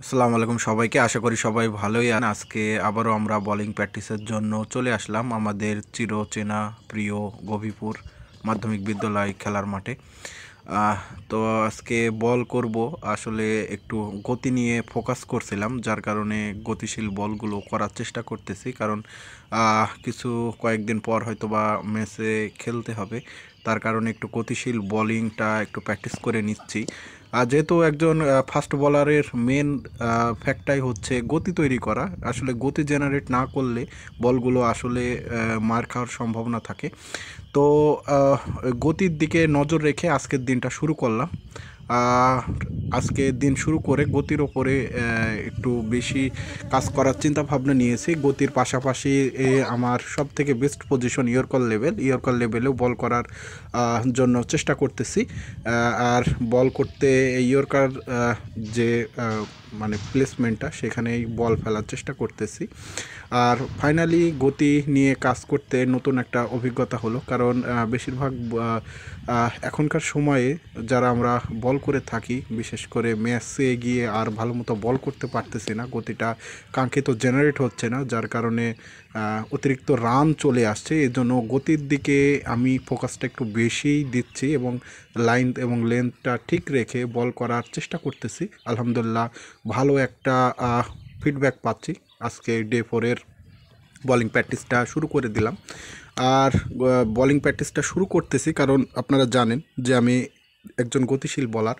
আসসালামু আলাইকুম সবাইকে। আশা করি সবাই ভালোই আছেন। আজকে আবারও আমরা বোলিং প্র্যাকটিসের জন্য চলে আসলাম আমাদের চিরচেনা প্রিয় গভীপুর মাধ্যমিক বিদ্যালয় খেলার মাঠে। আহ, তো আজকে বল করব, আসলে একটু গতি নিয়ে ফোকাস করছিলাম, যার কারণে গতিশীল বলগুলো করার চেষ্টা করতেছি। কারণ কিছু কয়েকদিন পর হয়তো বা ম্যাচে খেলতে হবে, তার কারণে একটু গতিশীল বোলিংটা একটু প্র্যাকটিস করে নিচ্ছি। আর যেহেতু একজন ফাস্ট বোলারের মেন ফ্যাক্টটাই হচ্ছে গতি তৈরি করা, আসলে গতি জেনারেট না করলে বলগুলো আসলে মার খাওয়ার সম্ভাবনা থাকে। তো গতির দিকে নজর রেখে আজকের দিনটা শুরু করলাম। আহ, আজকে দিন শুরু করে গতির ওপরে একটু বেশি কাজ করার চিন্তা ভাবনা নিয়েছি। গতির পাশাপাশি আমার সব থেকে বেস্ট পজিশন ইয়র্কার লেভেলেও বল করার জন্য চেষ্টা করতেছি। আর বল করতে ইয়র্কার যে মানে প্লেসমেন্টটা, সেখানেই বল ফেলার চেষ্টা করতেছি। আর ফাইনালি গতি নিয়ে কাজ করতে নতুন একটা অভিজ্ঞতা হলো, কারণ বেশিরভাগ এখনকার সময়ে যারা আমরা বল করে থাকি, বিশেষ করে ম্যাচে গিয়ে আর ভালো মতো বল করতে পারতেছি না, গতিটা কাঙ্ক্ষিত জেনারেট হচ্ছে না, যার কারণে অতিরিক্ত রান চলে আসছে। এই জন্য গতির দিকে আমি ফোকাসটা একটু বেশিই দিচ্ছি এবং লাইন এবং লেন্থটা ঠিক রেখে বল করার চেষ্টা করতেছি। আলহামদুলিল্লাহ ভালো একটা ফিডব্যাক পাচ্ছি। আজকে ডে 4-এর বলিং প্র্যাকটিসটা শুরু করে দিলাম। আর বলিং প্র্যাকটিসটা শুরু করতেছি কারণ আপনারা জানেন যে আমি একজন গতিশীল বলার।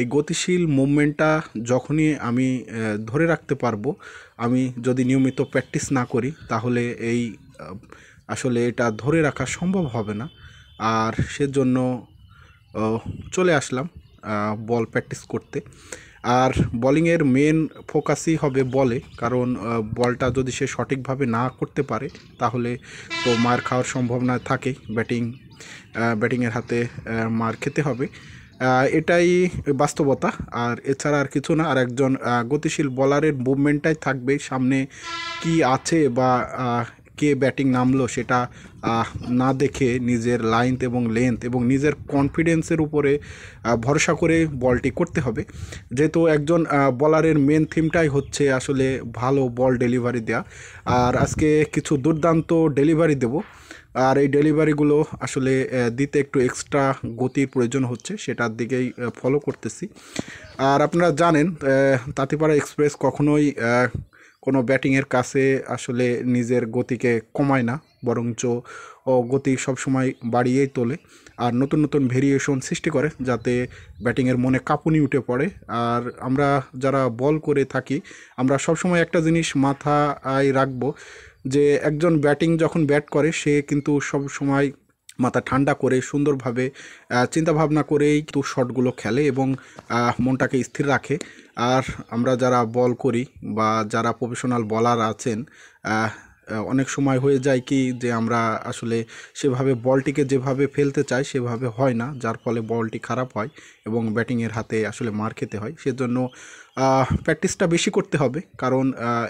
এই গতিশীল মুভমেন্টটা যখনই আমি ধরে রাখতে পারবো, আমি যদি নিয়মিত প্র্যাকটিস না করি তাহলে এই আসলে এটা ধরে রাখা সম্ভব হবে না। আর সেজন্য চলে আসলাম বল প্র্যাকটিস করতে। আর বোলিংয়ের মেন ফোকাসই হবে বলে, কারণ বলটা যদি সে সঠিকভাবে না করতে পারে তাহলে তো মার খাওয়ার সম্ভাবনা থাকে। ব্যাটিংয়ের হাতে মার খেতে হবে, এটাই বাস্তবতা। আর এছাড়া আর কিছু না। আর একজন গতিশীল বলারের মুভমেন্টটাই থাকবে সামনে কি আছে বা কে ব্যাটিং নামলো সেটা না দেখে নিজের লাইন এবং লেন্থ এবং নিজের কনফিডেন্সের উপরে ভরসা করে বলটি করতে হবে। যেহেতু একজন বলারের মেন থিমটাই হচ্ছে আসলে ভালো বল ডেলিভারি দেওয়া। আর আজকে কিছু দুর্দান্ত ডেলিভারি দেব। আর এই ডেলিভারিগুলো আসলে দিতে একটু এক্সট্রা গতির প্রয়োজন হচ্ছে, সেটার দিকেই ফলো করতেছি। আর আপনারা জানেন তাঁতিপাড়া এক্সপ্রেস কখনোই কোনো ব্যাটিংয়ের কাছে আসলে নিজের গতিকে কমায় না, বরঞ্চ গতি সবসময় বাড়িয়েই তোলে। আর নতুন নতুন ভেরিয়েশন সৃষ্টি করে যাতে ব্যাটিংয়ের মনে কাঁপুনি উঠে পড়ে। আর আমরা যারা বল করে থাকি, আমরা সবসময় একটা জিনিস মাথায় রাখবো যে একজন ব্যাটিং যখন ব্যাট করে সে কিন্তু সব সময় মাথা ঠান্ডা করে সুন্দরভাবে চিন্তাভাবনা করেই কিন্তু শটগুলো খেলে এবং মনটাকে স্থির রাখে। আর আমরা যারা বল করি বা যারা প্রফেশনাল বলার আছেন, অনেক সময় হয়ে যায় কি যে আমরা আসলে সেভাবে বলটিকে যেভাবে ফেলতে চাই সেভাবে হয় না, যার ফলে বলটি খারাপ হয় এবং ব্যাটিংয়ের হাতে আসলে মার খেতে হয়। সেজন্য প্র্যাকটিসটা বেশি করতে হবে, কারণ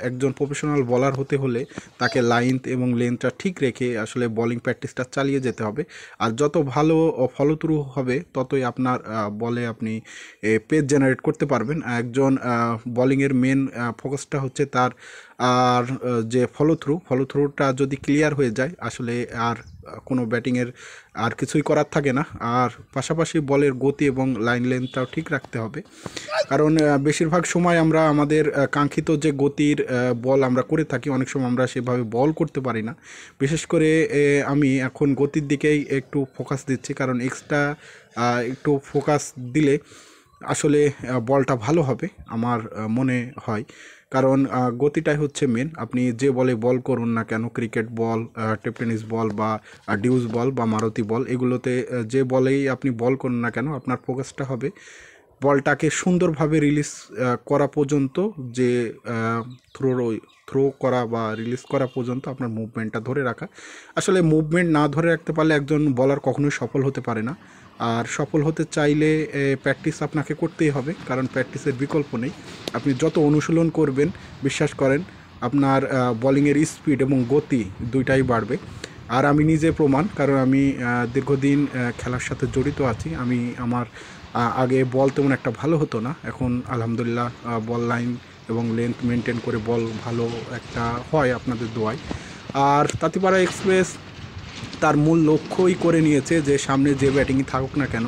একজন প্রফেশনাল বলার হতে হলে তাকে লাইন এবং লেন্থটা ঠিক রেখে আসলে বলিং প্র্যাকটিসটা চালিয়ে যেতে হবে। আর যত ভালো ফলোথ্রু হবে ততই আপনার বলে আপনি পেজ জেনারেট করতে পারবেন। একজন বলিংয়ের মেন ফোকাসটা হচ্ছে তার আর যে ফলোথ্রুটা যদি ক্লিয়ার হয়ে যায় আসলে আর কোনো ব্যাটিংয়ের আর কিছুই করার থাকে না। আর পাশাপাশি বলের গতি এবং লাইন লেন্থটাও ঠিক রাখতে হবে, কারণ বেশিরভাগ সময় আমরা আমাদের কাঙ্ক্ষিত যে গতির বল আমরা করে থাকি, অনেক সময় আমরা সেভাবে বল করতে পারি না। বিশেষ করে আমি এখন গতির দিকেই একটু ফোকাস দিচ্ছি, কারণ এক্সট্রা একটু ফোকাস দিলে আসলে বলটা ভালো হবে আমার মনে হয়। কারণ গতিটাই হচ্ছে মেন। আপনি যে বলে বল করুন না কেন, ক্রিকেট বল, টেনিস বল বা ডিউস বল বা মারুতি বল, এগুলোতে যে বলেই আপনি বল করুন না কেন আপনার ফোকাসটা হবে বলটাকে সুন্দরভাবে রিলিজ করা পর্যন্ত, যে থ্রো করা বা রিলিজ করা পর্যন্ত আপনার মুভমেন্টটা ধরে রাখা। আসলে মুভমেন্ট না ধরে রাখতে পারলে একজন বলার কখনোই সফল হতে পারে না। আর সফল হতে চাইলে প্র্যাকটিস আপনাকে করতেই হবে, কারণ প্র্যাকটিসের বিকল্প নেই। আপনি যত অনুশীলন করবেন বিশ্বাস করেন আপনার বলিংয়ের স্পিড এবং গতি দুইটাই বাড়বে। আর আমি নিজে প্রমাণ, কারণ আমি দীর্ঘদিন খেলার সাথে জড়িত আছি। আমি আমার আগে বল তেমন একটা ভালো হতো না, এখন আলহামদুলিল্লাহ বল লাইন এবং লেন্থ মেনটেন করে বল ভালো একটা হয় আপনাদের দোয়ায়। আর তাঁতিপাড়া এক্সপ্রেস তার মূল লক্ষ্যই করে নিয়েছে যে সামনে যে ব্যাটিংই থাকুক না কেন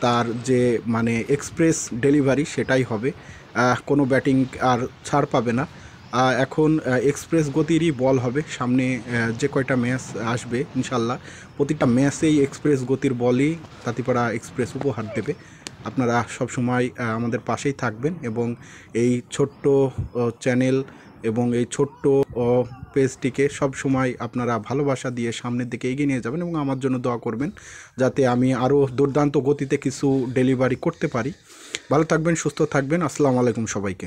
তার যে মানে এক্সপ্রেস ডেলিভারি সেটাই হবে, কোনো ব্যাটিং আর ছাড় পাবে না। এখন এক্সপ্রেস গতিরই বল হবে সামনে, যে কয়টা ম্যাচ আসবে ইনশাল্লাহ প্রতিটা ম্যাচেই এক্সপ্রেস গতির বলই তাঁতিপাড়া এক্সপ্রেস উপহার দেবে। আপনারা সব সময় আমাদের পাশেই থাকবেন এবং এই ছোট্ট চ্যানেল এবং এই ছোট্ট পেজটিকে সব সময় আপনারা ভালোবাসা দিয়ে সামনের দিকে এগিয়ে নিয়ে যাবেন এবং আমার জন্য দোয়া করবেন যাতে আমি আরও দুর্দান্ত গতিতে কিছু ডেলিভারি করতে পারি। ভালো থাকবেন, সুস্থ থাকবেন। আসসালামু আলাইকুম সবাইকে।